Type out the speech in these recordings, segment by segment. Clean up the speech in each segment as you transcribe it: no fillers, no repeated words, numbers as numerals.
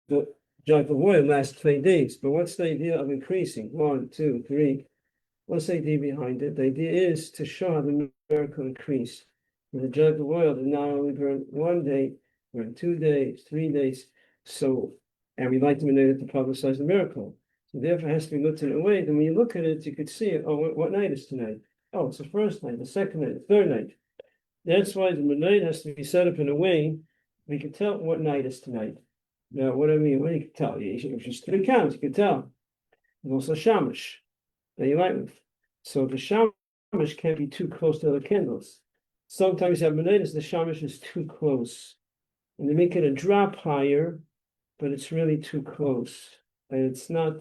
the jug of oil lasts 3 days. But what's the idea of increasing? 1, 2, 3. What's the idea behind it? The idea is to show how the miracle increased. With the jug of oil, they not only burn 1 day, burn 2 days, 3 days. So, and we like the minute to publicize the miracle. So therefore, it has to be looked at in a way. Then when you look at it, you could see, oh, what night is tonight? Oh, it's the first night, the second night, the third night. That's why the minute has to be set up in a way we can tell what night is tonight. Now, what do I mean? What do you can tell? If just 3 counts, you can tell. There's also shamash that you light with. So the shamash can't be too close to other candles. Sometimes you have menorahs, the shamash is too close. And they make it a drop higher, but it's really too close. And it's not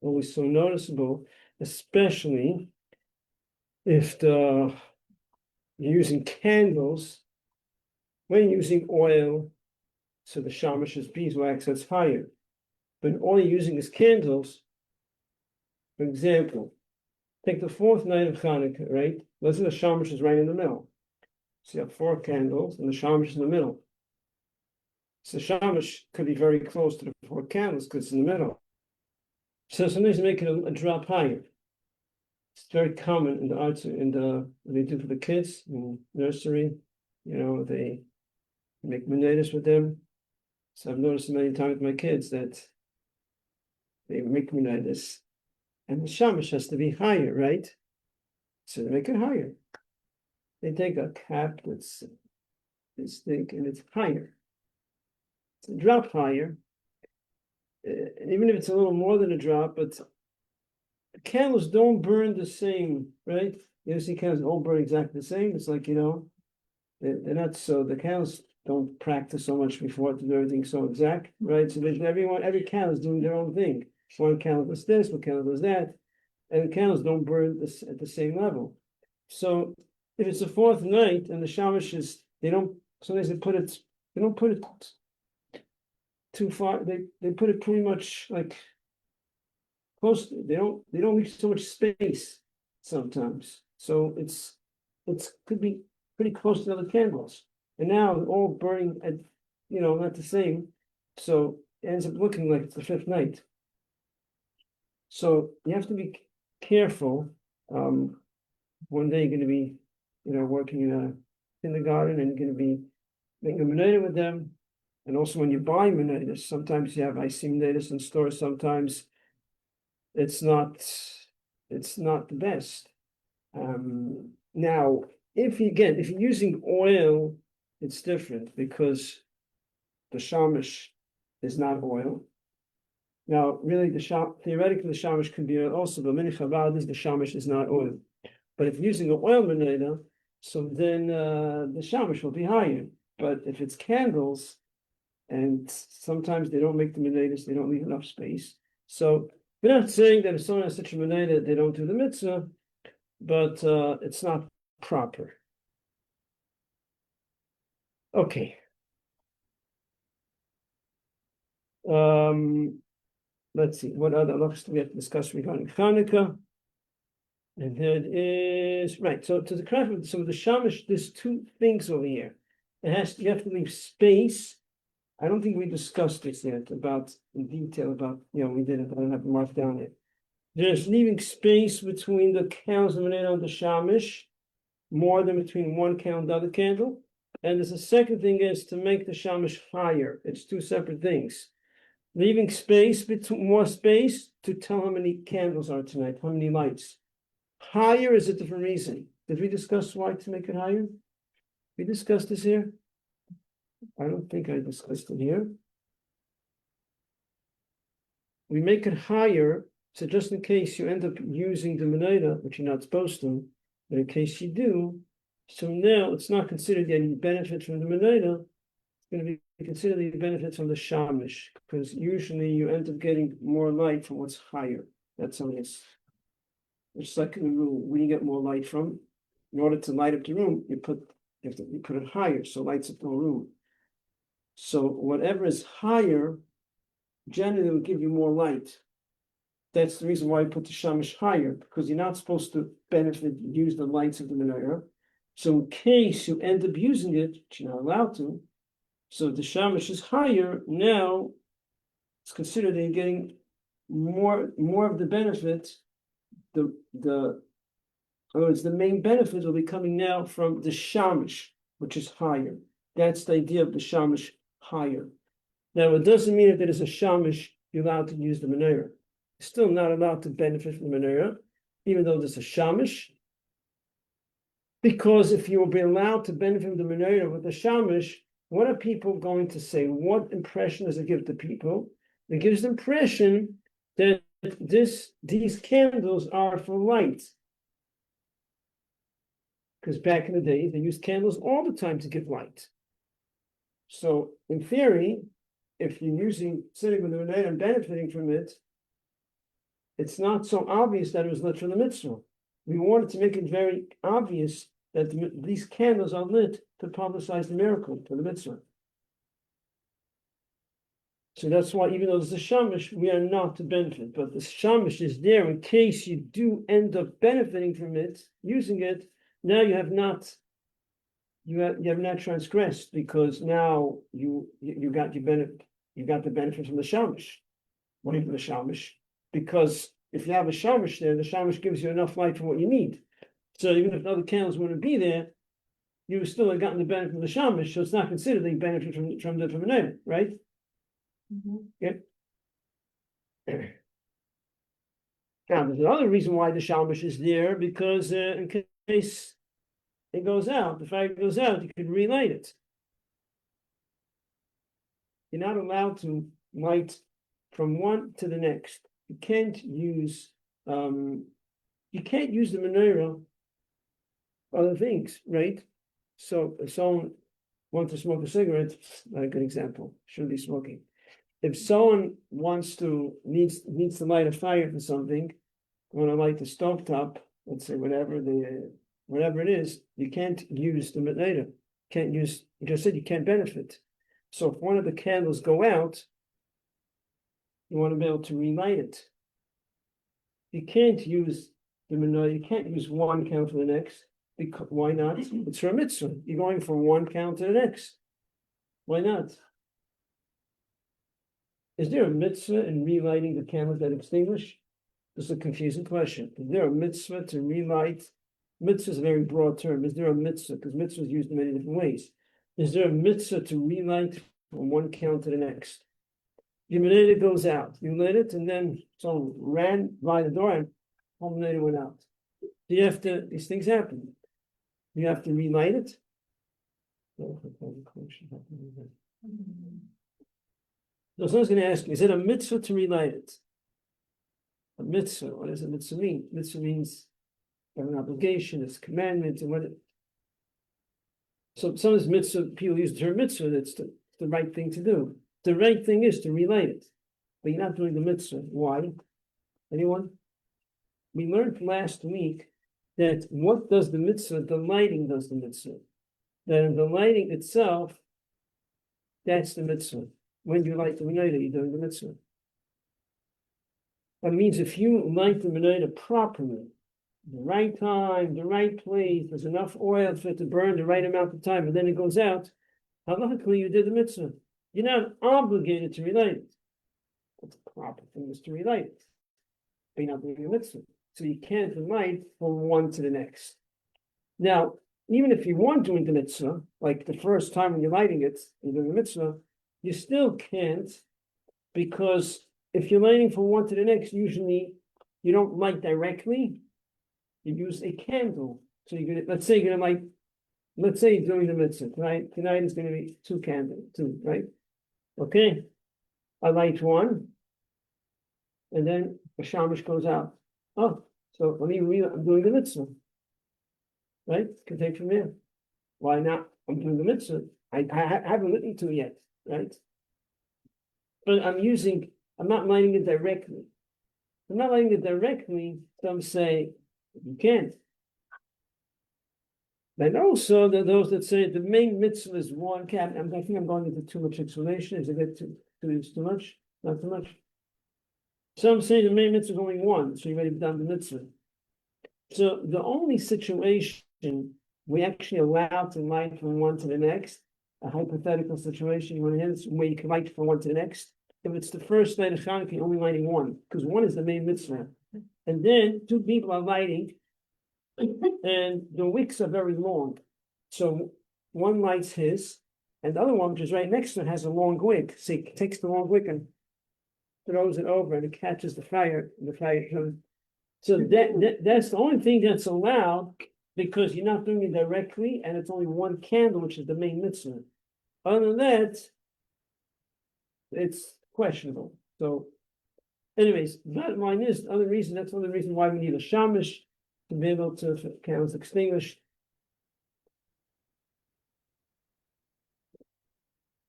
always so noticeable, especially if you're using candles. When you're using oil, so the shamash's beeswax, that's higher. But all you're using is candles. For example, take the fourth night of Chanukah, right? Let's say the shamash is right in the middle. So you have 4 candles, and the shamash is in the middle. So shamash could be very close to the 4 candles because it's in the middle. So sometimes they make it a drop higher. It's very common in the arts, they do for the kids in nursery. They make menorahs with them. So I've noticed many times with my kids that they make menorahs, and the shamash has to be higher, right? So they make it higher. They take a cap that's this thick and it's higher. It's a drop higher. Even if it's a little more than a drop, but the candles don't burn the same, right? You see candles all burn exactly the same. It's like, they're not so, the candles don't practice so much before to do everything so exact, right? So there's every candle is doing their own thing. One candle does this, one candle does that, and the candles don't burn this at the same level. So if it's the 4th night and the shamash is, sometimes they don't put it too far. They put it pretty much like close. They don't leave so much space sometimes. So it's could be pretty close to other candles. And now they're all burning at, not the same. So it ends up looking like it's the 5th night. So you have to be careful. One day you're going to be, working in a kindergarten, and you're going to be making a menorah with them. And also when you buy menorahs, sometimes I see menorahs in stores, sometimes it's not the best. Now, if you're using oil, it's different because the shamash is not oil. Now, really, theoretically, the shamash could be oil also, but many Chabad the shamash is not oil. But if you're using an oil menorah, so then the shamash will be higher. But if it's candles, and sometimes they don't make the menorahs, they don't leave enough space. So we're not saying that if someone has such a menorah, they don't do the mitzvah, but it's not proper. Okay. Let's see, what other halachos do we have to discuss regarding Chanukah? And that is right. So to the craft of some of the shamash, there's 2 things over here. You have to leave space. I don't think we discussed this yet in detail about, we didn't, I don't have it marked down yet. There's leaving space between the candles and the shamash, more than between one candle and the other candle. And there's a second thing is to make the shamash higher. It's 2 separate things. Leaving more space to tell how many candles are tonight, how many lights. Higher is a different reason. Did we discuss why to make it higher? We discussed this here? I don't think I discussed it here. We make it higher, so just in case you end up using the menorah, which you're not supposed to, but in case you do, so now it's not considered any benefit from the menorah, it's going to be considered the benefits from the shamash, because usually you end up getting more light from what's higher. That's how it is. It's like in the room, where you get more light from. In order to light up the room, you put it higher, so it lights up the whole room. So whatever is higher, generally will give you more light. That's the reason why I put the shamash higher, because you're not supposed to use the lights of the menorah. So in case you end up using it, which you're not allowed to, so if the shamash is higher, now it's considered they're getting more of the benefit. The main benefit will be coming now from the shamish, which is higher. That's the idea of the shamish higher. Now, it doesn't mean that there is a shamish you're allowed to use the menorah. You're still not allowed to benefit from the menorah, even though there's a shamish. Because if you will be allowed to benefit from the menorah with the shamish, what are people going to say? What impression does it give to people? It gives the impression that these candles are for light. Because back in the day, they used candles all the time to give light. So in theory, if you're sitting with the menorah and benefiting from it, it's not so obvious that it was lit for the mitzvah. We wanted to make it very obvious that these candles are lit to publicize the miracle for the mitzvah. So that's why, even though there's a shamish, we are not to benefit. But the shamish is there in case you do end up benefiting from it, using it. Now you have not transgressed, because now you got the benefit from the shamish. What is the shamish? Because if you have a shamish there, the shamish gives you enough light for what you need. So even if other candles wouldn't be there, you still have gotten the benefit from the shamish. So it's not considered a benefit from the menorah, right? Mm-hmm. Yeah. Now there's another reason why the shamish is there, because in case it goes out, the fire goes out, you could relight it. You're not allowed to light from one to the next. You can't use the menorah for other things, right? So if someone wants to smoke a cigarette, not a good example, shouldn't be smoking. If someone needs to light a fire for something, want to light the stovetop, let's say whatever it is, you can't use the menorah. You just said you can't benefit. So if one of the candles go out, you want to be able to relight it. You can't use the menorah. You can't use one candle for the next. Because, why not? It's for a mitzvah. You're going from one candle to the next. Why not? Is there a mitzvah in relighting the candles that extinguish? This is a confusing question. Is there a mitzvah to relight? Mitzvah is a very broad term. Is there a mitzvah? Because mitzvah is used in many different ways. Is there a mitzvah to relight from one candle to the next? Your menorah goes out. You lit it, and then someone ran by the door and the menorah went out. These things happen. You have to relight it. So someone's going to ask me, is it a mitzvah to relight it? A mitzvah, what does a mitzvah mean? Mitzvah means you have an obligation, it's a commandment, and so some of this mitzvah, people use the term mitzvah, that's the right thing to do. The right thing is to relight it, but you're not doing the mitzvah. Why? Anyone? We learned last week that what does the mitzvah? The lighting does the mitzvah. That in the lighting itself, that's the mitzvah. When you light the menorah, you're doing the mitzvah. That means if you light the menorah properly, the right time, the right place, there's enough oil for it to burn the right amount of time, and then it goes out, halachically you did the mitzvah. You're not obligated to relight it. But the proper thing is to relight it. But you're not doing a mitzvah. So you can't light from one to the next. Now, even if you weren't doing the mitzvah, like the first time when you're lighting it, you're doing the mitzvah, you still can't, because if you're lighting from one to the next, usually you don't light directly. You use a candle. So let's say you're doing the mitzvah. Tonight is going to be two, right? Okay. I light one, and then the shamish goes out. Oh, so I'm doing the mitzvah. Right? Can take from there. Why not? I'm doing the mitzvah. I haven't lit to it yet, right? But I'm not lighting it directly. I'm not lighting it directly, some say you can't. Then also there are those that say the main mitzvah is one cap. I think I'm going into too much explanation. Is it too much? Not too much. Some say the main mitzvah is only one, so you already done the mitzvah. So the only situation we actually allowed to light from one to the next, a hypothetical situation, you want to hear this, where you can light from one to the next, if it's the first night of Chanukah, you're only lighting one, because one is the main mitzvah. And then two people are lighting, and the wicks are very long. So one lights his, and the other one, which is right next to it, has a long wick. So he takes the long wick and throws it over, and it catches the fire, and the fire comes. So that's the only thing that's allowed, because you're not doing it directly, and it's only one candle, which is the main mitzvah. Other than that, it's questionable. So, anyways, bottom line is the other reason. That's another reason why we need a shamish to be able to candles extinguished.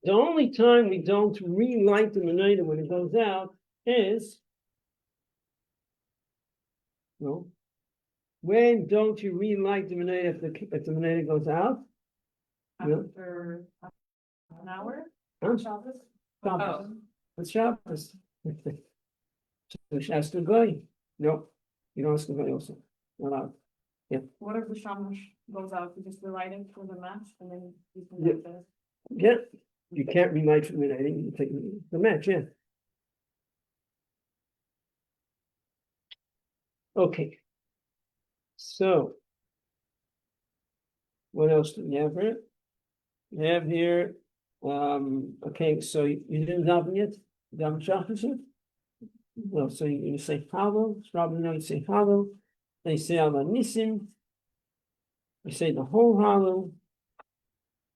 The only time we don't relight the menorah when it goes out is, no. When don't you relight the menorah if the menorah goes out? After an hour? Huh? Shabbos? Shabbos. It's Shabbos. So ask the guy. No, you don't ask the guy also. Not allowed. What if the shamash goes out? You just relight it for the match and then you can Yeah. light this? Yeah, you can't relight for the menorah. You take the match. Yeah. Okay. So, what else do we have here? We have here, okay, so you didn't daven yet? Daven Shabbos yet? Well, so you say Hallel, it's probably now you say Hallel, then you say Ala Nisim, you say the whole Hallel,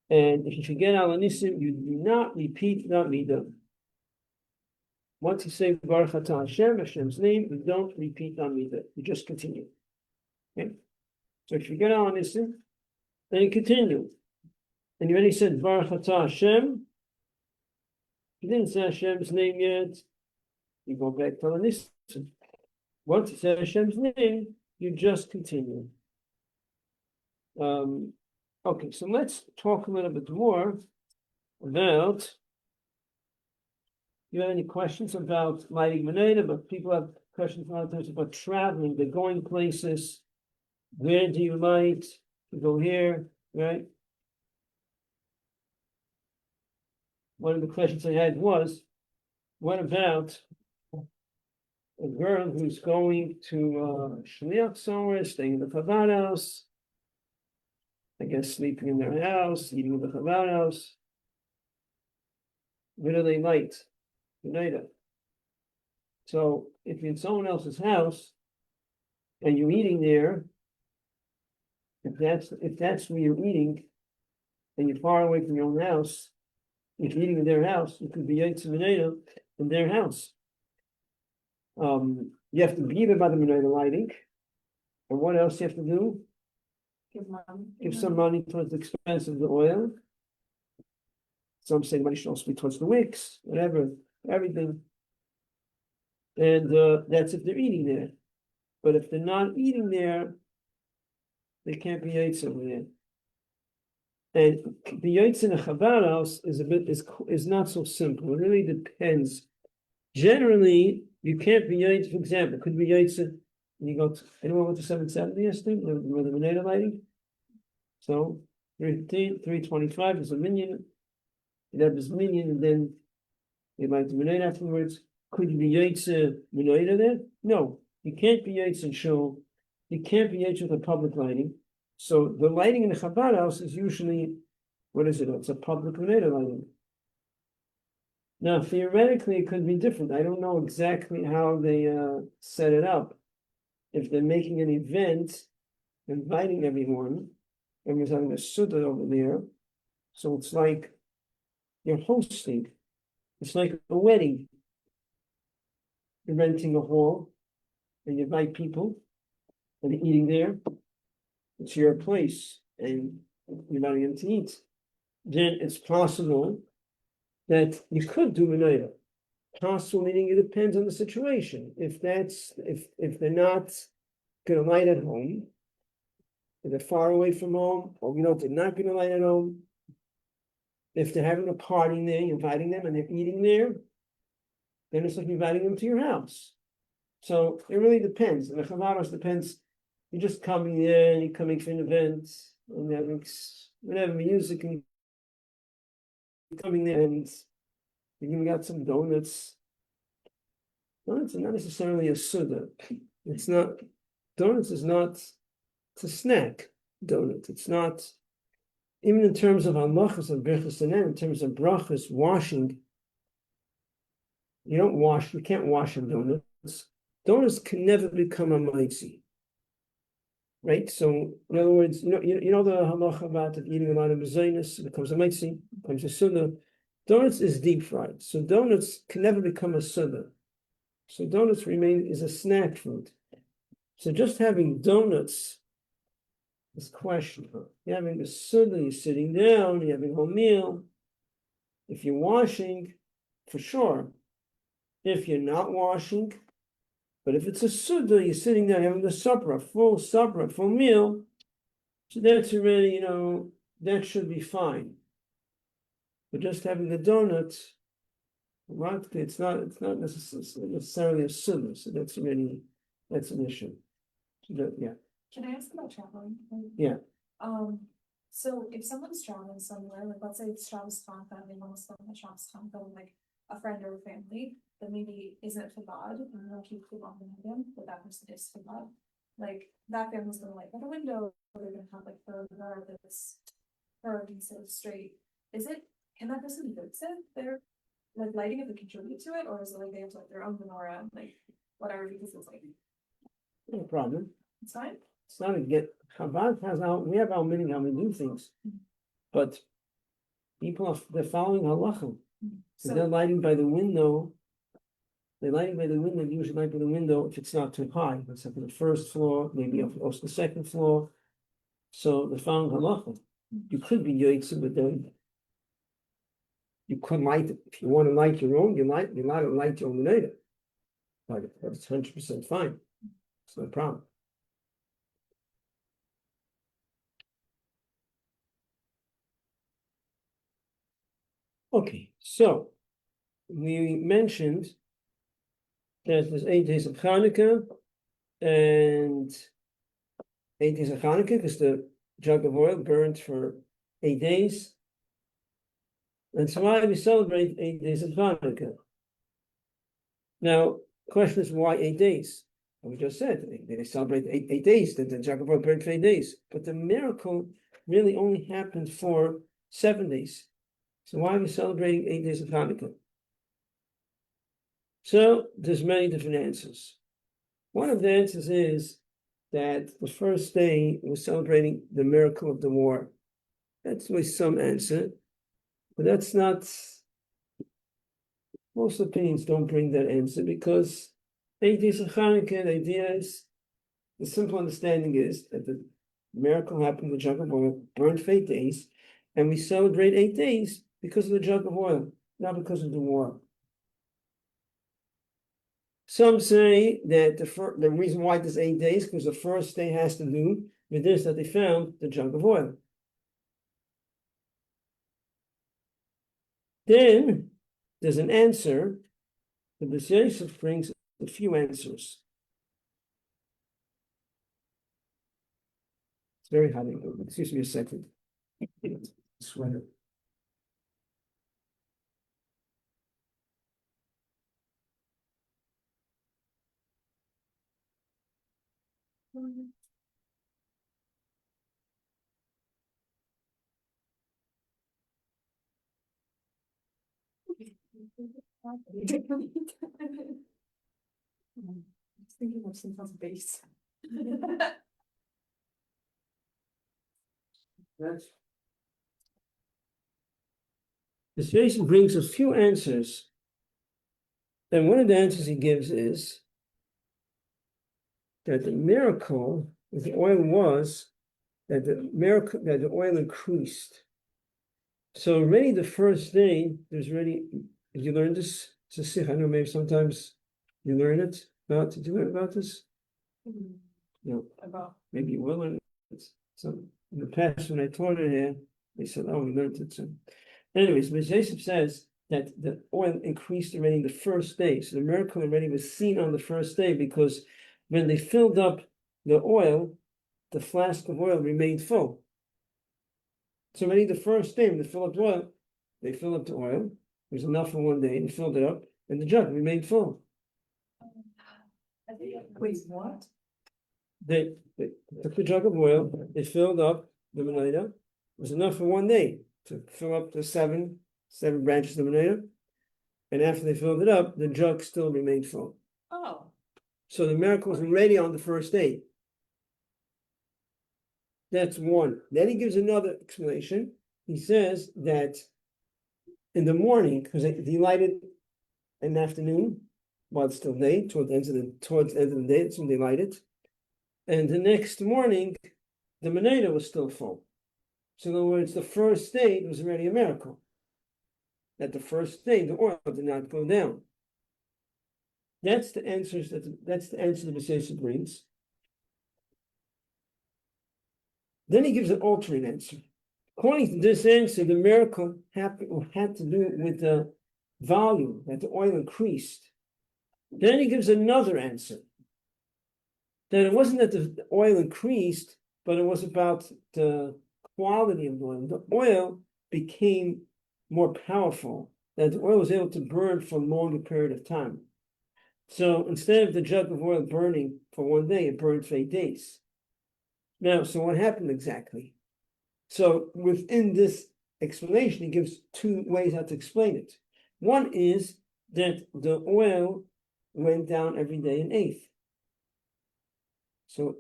and if you forget Ala Nisim, you do not repeat that Midah. Once you say Baruch Atah Hashem, Hashem's name, you don't repeat that Midah, you just continue. Okay? So if you forget Ala Nisim, then you continue. And you already said Baruch Atah Hashem. You didn't say Hashem's name yet. You go back to Ala Nisim. Once you say Hashem's name, you just continue. Okay, so let's talk a little bit more about. You have any questions about lighting menorah? But people have questions a lot of times about traveling. They're going places. Where do you light? You go here, right? One of the questions I had was, what about a girl who's going to shliach somewhere, staying in the Chabad house, I guess sleeping in their house, eating in the Chabad house? Where do they light menorah? So if you're in someone else's house and you're eating there, if that's where you're eating, and you're far away from your own house, if you're eating in their house, you could be yotze menorah in their house. You have to be there by the menorah lighting. And what else you have to do? Give some money towards the expense of the oil. Some say money should also be towards the wicks, whatever, everything. And that's if they're eating there. But if they're not eating there, they can't be yotze over there. And the yotze in a Chabad house is not so simple. It really depends. Generally, you can't be yotze. For example, could be yotze. You go to anyone went to 770 yesterday with the menorah lighting. So 315, 325 is a minyan. You have this minyan, and then you light the menorah afterwards. Could you be yotze menorah there? No, you can't be yotze in shul. You can't be yotze with a public lighting. So the lighting in the Chabad house is usually, what is it? It's a public menorah lighting. Now, theoretically, it could be different. I don't know exactly how they set it up. If they're making an event, inviting everyone, everyone's having a suda over there. So it's like you're hosting. It's like a wedding. You're renting a hall, and you invite people, and they're eating there. It's your place, and you're inviting them to eat. Then it's possible that you could do menorah. Possible meaning it depends on the situation. If they're not going to light at home, if they're far away from home, or they're not going to light at home. If they're having a party there, you're inviting them and they're eating there, then it's like inviting them to your house. So it really depends. And the Chabad house depends. You're just coming there and you're coming for an event, and whatever music, and you're coming there, and You're giving out some donuts. Donuts are not necessarily a suda. It's not, donuts is not, it's a snack, donut. It's not, even in terms of halachas and birchas and in terms of brachas, washing, you can't wash in donuts. Donuts can never become a mitzi. Right? So, in other words, you know the halacha about eating a lot of mezainis, it becomes a mitzi, becomes a suda. Donuts is deep fried. So donuts can never become a suda. So donuts is a snack food. So just having donuts is questionable. You're having a suda, you're sitting down, you're having a whole meal. If you're washing, for sure. If you're not washing, but if it's a suda, you're sitting down having a supper, a full meal, so that's already, that should be fine. But just having the donuts, right? It's not necessarily a suda, so that's an issue. So yeah. Can I ask about traveling? Yeah. So if someone's traveling somewhere, like let's say it's Shabbos Chanukah, they want to spend the Shabbos Chanukah with like a friend or a family that maybe isn't for God, and they'll keep food on them, but that person is for God. Like that family's gonna light by the window, or they're gonna have like the guard that's curved instead of straight. Can that person be good? They're like lighting if they contribute to it, or is it like they have to like their own menorah, like whatever, because it's like No problem. it's fine? It's not a get. Chabad has we have our meaning how we do things, but people they're following halacha. So they're lighting by the window. They're lighting by the window. Usually light by the window if it's not too high. Let's say on the first floor, maybe also the second floor. So they're following halacha. You could be yoitzer, but then you could light it. If you want to light your own, you're not to light your own later. But that's 100% fine. It's no problem. Okay, so we mentioned that there's 8 days of Chanukah and 8 days of Chanukah because the jug of oil burned for 8 days. And so why do we celebrate 8 days of Chanukah? Now, the question is why 8 days? Well, we just said they celebrate 8 days, that the jug of oil burned for 8 days. But the miracle really only happened for 7 days. So why are we celebrating 8 days of Hanukkah? So there's many different answers. One of the answers is that the first day was celebrating the miracle of the war. That's with some answer, but that's not. Most opinions don't bring that answer because 8 days of Hanukkah, the idea is, the simple understanding is that the miracle happened, the jug of oil burned for 8 days, and we celebrate 8 days because of the jug of oil, not because of the war. Some say that the reason why there's 8 days because the first day has to do with this, that they found the jug of oil. Then there's an answer. The Rabbi Yosef brings a few answers. It's very hot. Excuse me a second. Sweater. I'm thinking of something base. The Jason brings a few answers. And one of the answers he gives is that the miracle with the oil was that the oil increased. So already the first day, there's already, did you learn this? I know maybe sometimes you learn it. Did you learn about this? No. Maybe you will learn it. So in the past, when I taught it here, they said, oh, we learned it. So anyways, Ms. Yosef says that the oil increased already the first day. So the miracle already was seen on the first day because when they filled up the oil, the flask of oil remained full. So already the first day when they fill up the oil, was enough for one day, and he filled it up, and the jug remained full. Wait, what? They took the jug of oil, they filled up the menorah. It was enough for one day to fill up the seven branches of the menorah. And after they filled it up, the jug still remained full. Oh, So the miracle was already on the first day. That's one. Then he gives another explanation. He says that in the morning, because he lighted in the afternoon, while it's still day, towards the end of the day, that's when they light it. And the next morning, the menorah was still full. So in other words, the first day was already a miracle. That the first day the oil did not go down. That's the answer the B'Seisa brings. Then he gives an alternate answer. According to this answer, the miracle had to do with the volume, that the oil increased. Then he gives another answer. That it wasn't that the oil increased, but it was about the quality of the oil. The oil became more powerful, that the oil was able to burn for a longer period of time. So instead of the jug of oil burning for one day, it burned for 8 days. Now, so what happened exactly? So within this explanation, he gives two ways how to explain it. One is that the oil went down every day an eighth. So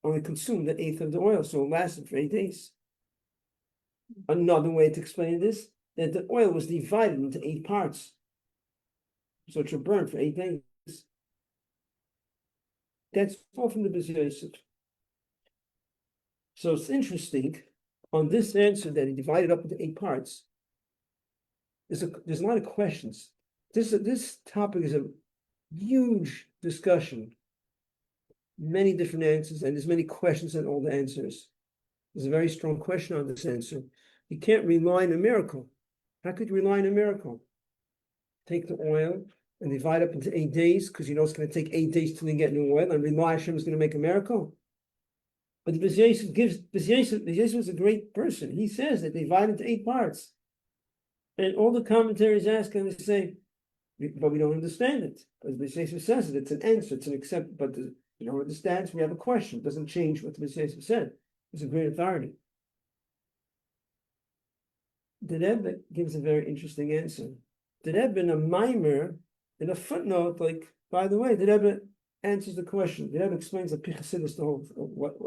only consumed an eighth of the oil, so it lasted for 8 days. Another way to explain this, that the oil was divided into 8 parts. So it should burn for 8 days. That's all from the B'Seisa. So it's interesting, on this answer that he divided up into 8 parts, there's a lot of questions. This topic is a huge discussion. Many different answers, and there's many questions and all the answers. There's a very strong question on this answer. You can't rely on a miracle. How could you rely on a miracle? Take the oil and divide up into 8 days, because you know it's going to take 8 days till you get new oil, and rely Hashem is going to make a miracle. But the B'Seisa was a great person. He says that they divide into 8 parts. And all the commentaries ask him to say, but we don't understand it. Because B'Seisa says it, it's an answer, it's an accept, but you don't understand, so we have a question. It doesn't change what the B'Seisa said. It's a great authority. The Rebbe gives a very interesting answer. The Rebbe in a mimer, in a footnote, like, by the way, the Rebbe answers the question. The Rebbe explains the Pichasidus, the whole what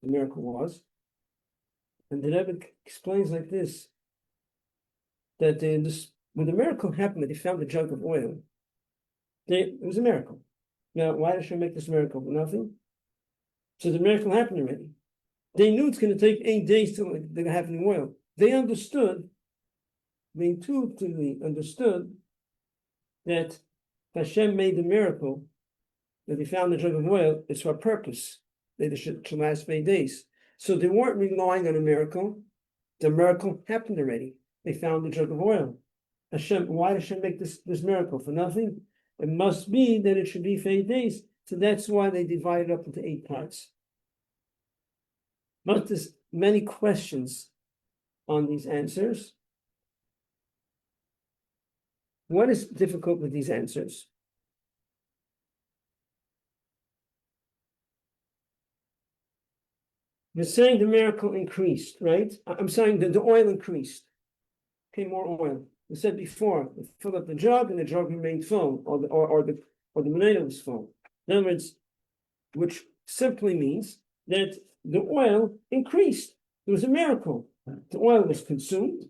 the miracle was. And the Rebbe explains like this, that when the miracle happened, that he found the jug of oil, it was a miracle. Now, why did Hashem make this miracle? Nothing. So the miracle happened already. They knew it's going to take 8 days till they're going to have any oil. They intuitively understood that Hashem made the miracle, that he found the jug of oil, it's for a purpose, that it should last for 8 days. So they weren't relying on a miracle. The miracle happened already. They found the jug of oil. Why did Hashem make this miracle? For nothing? It must be that it should be for 8 days. So that's why they divided up into 8 parts. But there's many questions on these answers. What is difficult with these answers? We're saying the miracle increased, right? I'm saying that the oil increased. Okay, more oil. We said before, we filled up the jug and the jug remained full, or the menorah was full. In other words, which simply means that the oil increased. It was a miracle. The oil was consumed.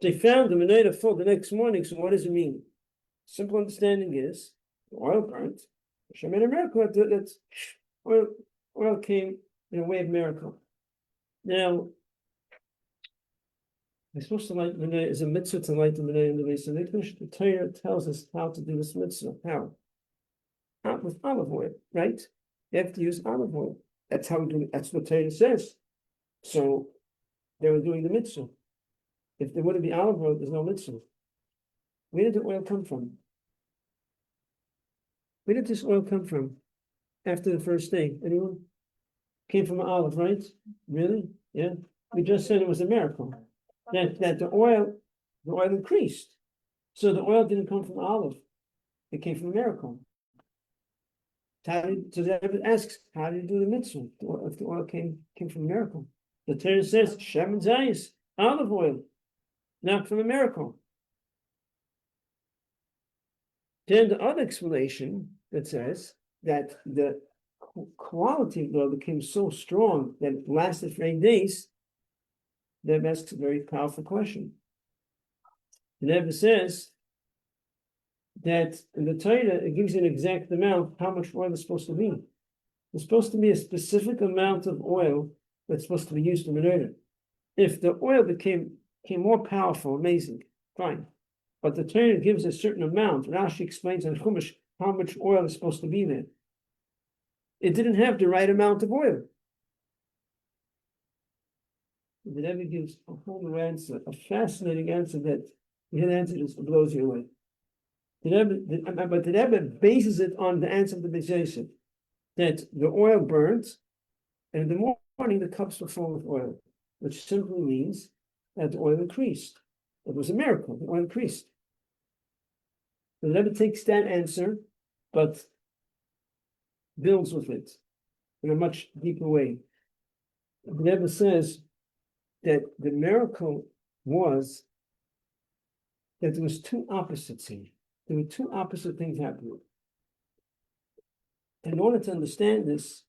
They found the menorah full the next morning. So what does it mean? Simple understanding is the oil burnt. Hashem made a miracle. That oil came in a way of miracle. Now, we're supposed to light the menorah. Is a mitzvah to light the menorah in the base of Mikdash. The Torah tells us how to do this mitzvah. How? With olive oil, right? You have to use olive oil. That's how we do it. That's what Torah says. So they were doing the mitzvah. If there wouldn't be olive oil, there's no mitzvah. Where did the oil come from? Where did this oil come from after the first day? Anyone? Came from an olive, right? Really? Yeah. We just said it was a miracle. That the oil increased. So the oil didn't come from olive, it came from a miracle. So David asks, how do you do the mitzvah if the oil came from a miracle? The Torah says, Shem and Zayis, olive oil, not from a miracle. Then the other explanation that says that the quality of the oil became so strong that it lasted for 8 days, that asks a very powerful question. The Rebbe says that in the Torah, it gives you an exact amount how much oil is supposed to be. There's supposed to be a specific amount of oil that's supposed to be used in menorah. If the oil became more powerful, amazing, fine. But the Torah gives a certain amount. Rashi explains in Chumash how much oil is supposed to be there. It didn't have the right amount of oil. The Rebbe gives a whole new answer, a fascinating answer that the answer just blows you away. But the Rebbe bases it on the answer of the Beis Yosef, that the oil burnt, and in the morning the cups were full of oil, which simply means that the oil increased. It was a miracle, the oil increased. The Rebbe takes that answer, but builds with it in a much deeper way. The Rebbe says that the miracle was that there was two opposites here. There were two opposite things happening. In order to understand this,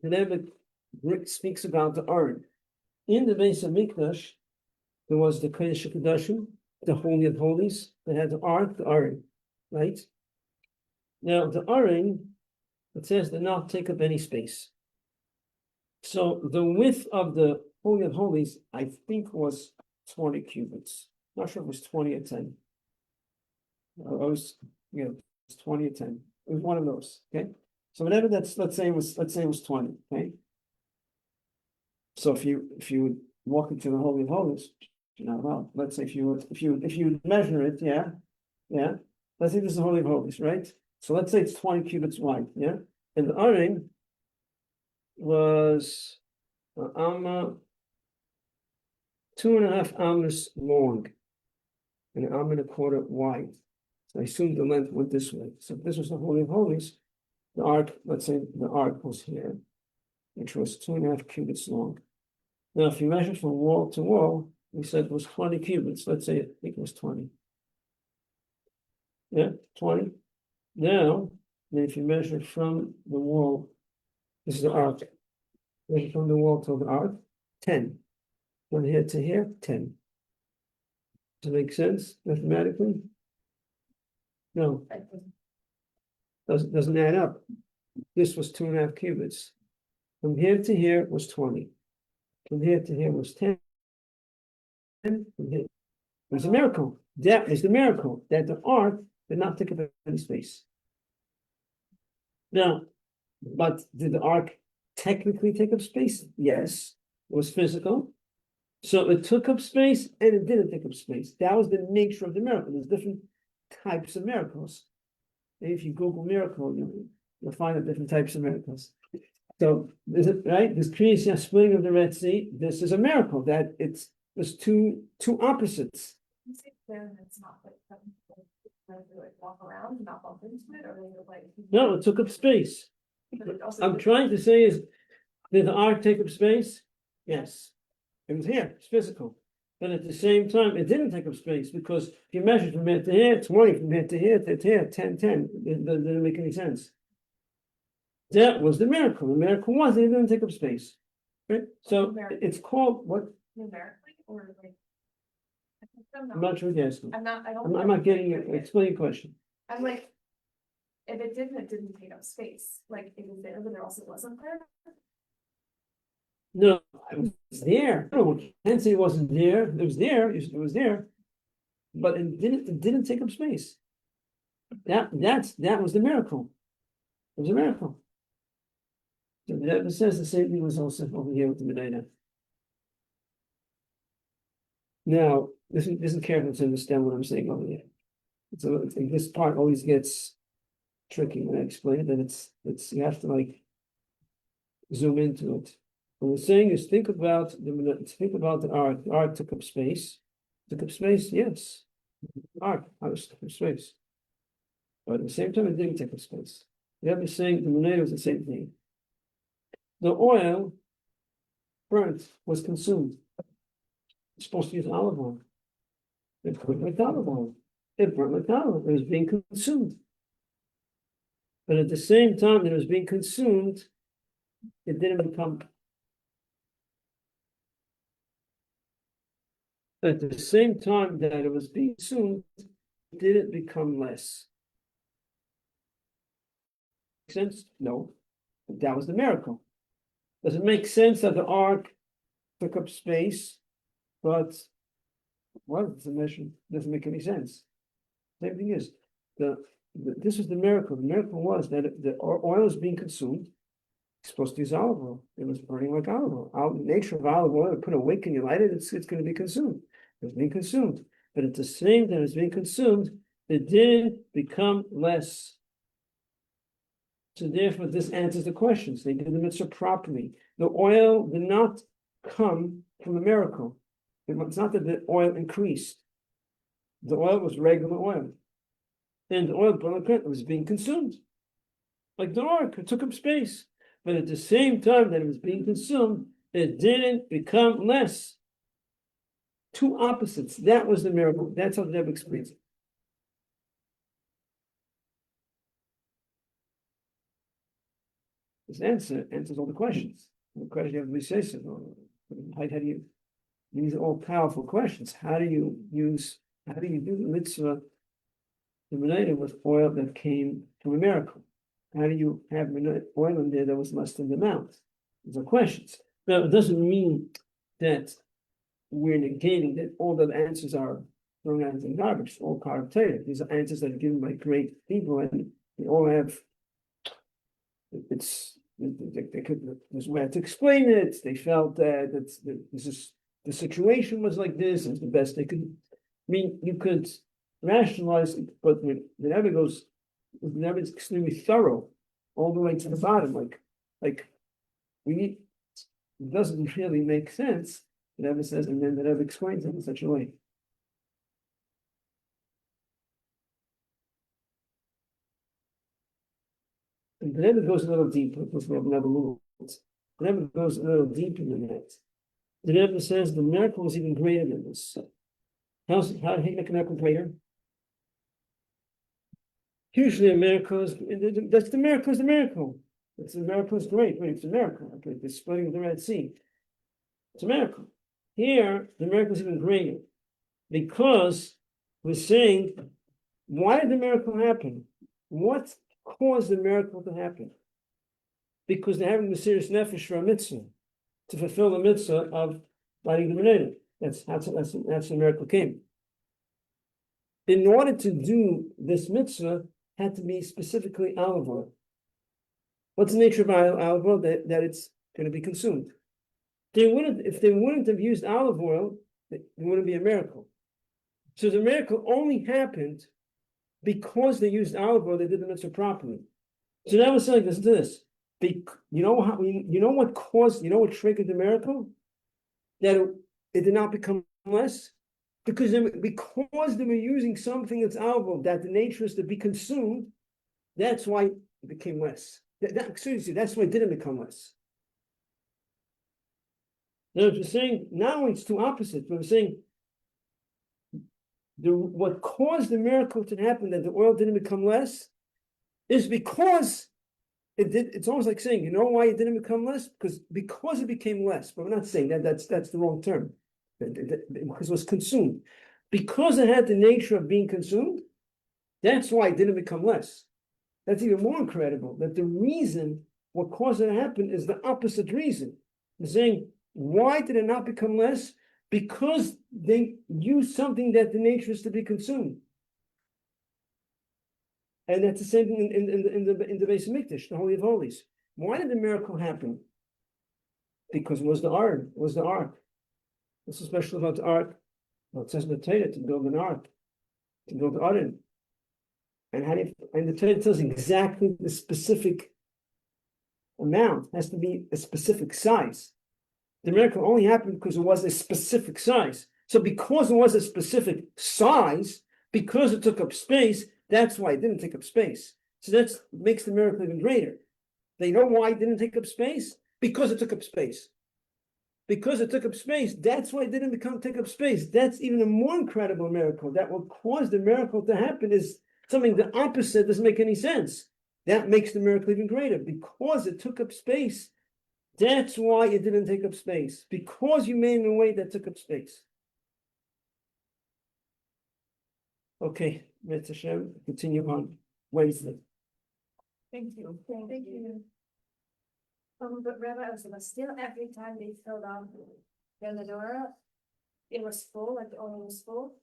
the Rebbe speaks about the Aron. In the Beis Hamikdash, there was the Kodesh HaKodashim, the Holy of Holies, that had the Ark, the Aron, right? Now, the Aron, it says, did not take up any space. So the width of the Holy of Holies, I think, was 20 cubits. Not sure if it was 20 or 10. It's 20 or 10. It was one of those. Okay. So whatever that's, let's say it was 20. Okay. So if you walk into the Holy of Holies, well, let's say if you measure it, yeah. Let's say this is the Holy of Holies, right? So let's say it's 20 cubits wide, yeah. And the Aron was 2.5 amas long, and 1.25 wide. So I assume the length went this way. So if this was the Holy of Holies, the ark, let's say the ark was here, which was 2.5 cubits long. Now, if you measure from wall to wall, we said it was 20 cubits. Let's say I think it was 20. Yeah, 20. Now, then if you measure from the wall, this is the ark. Measure from the wall to the ark, 10. From here to here, 10. Does it make sense mathematically? No. Doesn't add up. This was 2.5 cubits. From here to here was 20. From here to here was 10. It was a miracle. That is the miracle, that the ark did not take up any space. Now, but did the ark technically take up space? Yes, it was physical. So it took up space and it didn't take up space. That was the nature of the miracle. There's different types of miracles. If you Google miracle, you'll find out different types of miracles. So is it right? This Kriyas splitting of the Red Sea, this is a miracle that there's two opposites. You say there it's not like walk around and not bump into it, or like No, it took up space. I'm trying to say is, did the ark take up space? Yes. It was here, it's physical. But at the same time, it didn't take up space, because if you measure from here to here, 20, from here to here, 10, 10. It didn't make any sense. That was the miracle. The miracle was that it didn't take up space. Right? So it's called what? Numerically, or like I'm not sure what you're asking. I'm not getting you. Explain your question. I'm like, if it didn't take up space. Like it was there, but there also wasn't there. No, it was there. No, can't say it wasn't there. It was there. It was there, but it didn't take up space. That was the miracle. It was a miracle. So that says the same thing was also over here with the Medina. Now, listen carefully to understand what I'm saying over here. So this part always gets tricky when I explain it, and it's you have to like zoom into it. What we're saying is think about the ark. The ark took up space. Took up space, yes. Ark out of space. But at the same time, it didn't take up space. The other saying the Menaiah was the same thing. The oil burnt was consumed. It's supposed to use olive oil. It burnt like olive oil. It burnt like olive oil. It was being consumed. But at the same time that it was being consumed, it didn't become. At the same time that it was being consumed, it didn't become less. Make sense? No. But that was the miracle. Does it make sense that the ark took up space, but what is the measure? Doesn't make any sense. Same thing is this was the miracle. The miracle was that the oil was being consumed. It's supposed to use olive oil. It was burning like olive oil. The nature of olive oil, put a wick and you light it, it's going to be consumed. It was being consumed. But at the same time it was being consumed, it didn't become less. So therefore, this answers the questions. They did the mitzvah properly. The oil did not come from a miracle. It's not that the oil increased. The oil was regular oil. And the oil was being consumed. Like the ark, it took up space. But at the same time that it was being consumed, it didn't become less. Two opposites. That was the miracle. That's how the Rebbe explains it. This answer answers all the questions. The question you have to be says, how do you, these are all powerful questions. How do you do the mitzvah, the Menaiah with oil that came from a miracle? How do you have oil in there that was less than the amount? These are questions. Now, it doesn't mean that we're negating that all the answers are thrown out in garbage, all carved Torah. These are answers that are given by great people, and they all have, there's a way to explain it. They felt that the situation was like this, it's the best they could. I mean, you could rationalize it, but when the Rebbe is extremely thorough all the way to the bottom. Like we need, it doesn't really make sense. The Rebbe says, and then the Rebbe explains it in such a way. And the Rebbe goes a little deeper, because we have another rule. The Rebbe goes a little deeper than that. The Rebbe says the miracle is even greater than this. How do you make a miracle greater? Usually a miracle is, that's the miracle is the miracle. It's a miracle is great. Wait, it's a miracle. Okay, the splitting of the Red Sea. It's a miracle. Here, the miracle is even greater. Because we're saying, why did the miracle happen? What caused the miracle to happen? Because they're having the serious nefesh for a mitzvah, to fulfill the mitzvah of lighting the Menaiah. That's the miracle came. In order to do this mitzvah, had to be specifically olive oil. What's the nature of olive oil? That it's going to be consumed. If they wouldn't have used olive oil, it wouldn't be a miracle. So the miracle only happened because they used olive oil. They did the mitzvah properly. So now we're saying, listen to this. You know what triggered the miracle? That it did not become less. Because they were using something that's olive oil, that the nature is to be consumed, that's why it became less. That's why it didn't become less. Now, we're saying, not only it's two opposites, but we're saying what caused the miracle to happen, that the oil didn't become less, is because it did. It's almost like saying, you know why it didn't become less? Because it became less. But we're not saying that that's the wrong term. Because it was consumed. Because it had the nature of being consumed, that's why it didn't become less. That's even more incredible, that the reason what caused it to happen is the opposite reason. They're saying, why did it not become less? Because they used something that the nature is to be consumed. And that's the same thing in the Beis Hamikdash, the Holy of Holies. Why did the miracle happen? Because it was the ark. What's so special about the ark? Well, it says in the Torah to build an ark, to build the Aron. And the Torah tells exactly the specific amount. It has to be a specific size. The miracle only happened because it was a specific size. So because it was a specific size, Because it took up space, that's why it didn't take up space. So that makes the miracle even greater. They know why it didn't take up space? Because it took up space. Because it took up space, that's why it didn't take up space. That's even a more incredible miracle. That will cause the miracle to happen is something the opposite doesn't make any sense. That makes the miracle even greater. Because it took up space, that's why it didn't take up space. Because you made it in a way that took up space. Okay, Mitzvah Hashem, continue on Wednesday. Thank you. Thank you. But Rabbi Osdoba, still every time they filled up the menorah, it was full, like the oil was full.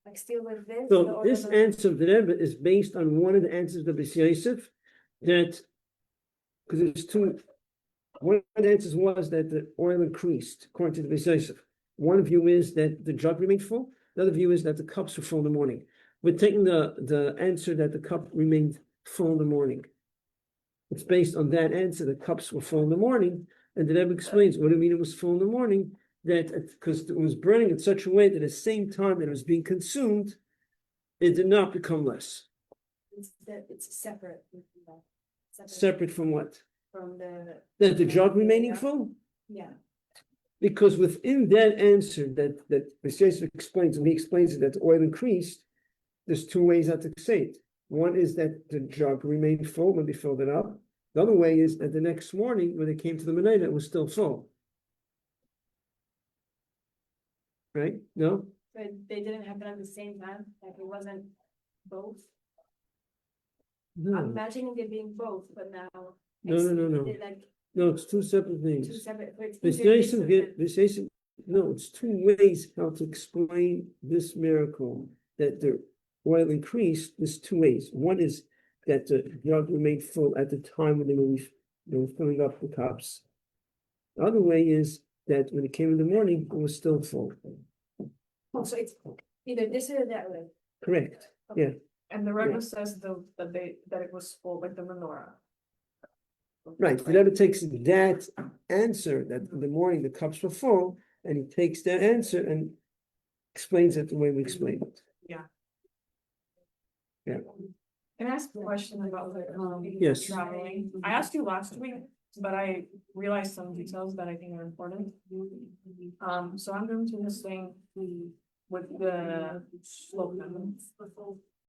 Like still with this. So this answer of the Rebbe is based on one of the answers of Rabbi Yosef, that because there's two. One of the answers was that the oil increased according to the Rabbi Yosef. One view is that the jug remained full. The other view is that the cups were full in the morning. We're taking the answer that the cup remained full in the morning. It's based on that answer. The cups were full in the morning, and the Rebbe explains what do you mean it was full in the morning. That because it was burning in such a way that at the same time that it was being consumed, it did not become less. It's separate. Separate from what? From The jug remaining full? Yeah. Because within that answer that Yosef explains, when he explains that the oil increased, there's two ways how to say it. One is that the jug remained full when they filled it up. The other way is that the next morning, when they came to the Menorah, it was still full. Right? No? But they didn't happen at the same time, like it wasn't both. I'm No. imagining it being both, but now. No. Like No, it's two separate things. two separate. But This Yosef, no, it's two ways how to explain this miracle that the oil increased. There's two ways. One is that the jug remained full at the time when they were filling up the cups. The other way is that when it came in the morning, it was still full. Oh, so it's either this or that way. Correct. Yeah. And the Rebbe says that it was full, like the menorah. Right. The Rebbe takes that answer that in the morning the cups were full, and he takes that answer and explains it the way we explain it. Yeah. Yeah. Can I ask a question about the Yes. traveling? I asked you last week, but I realized some details that I think are important. So I'm doing this thing with the Shlokim.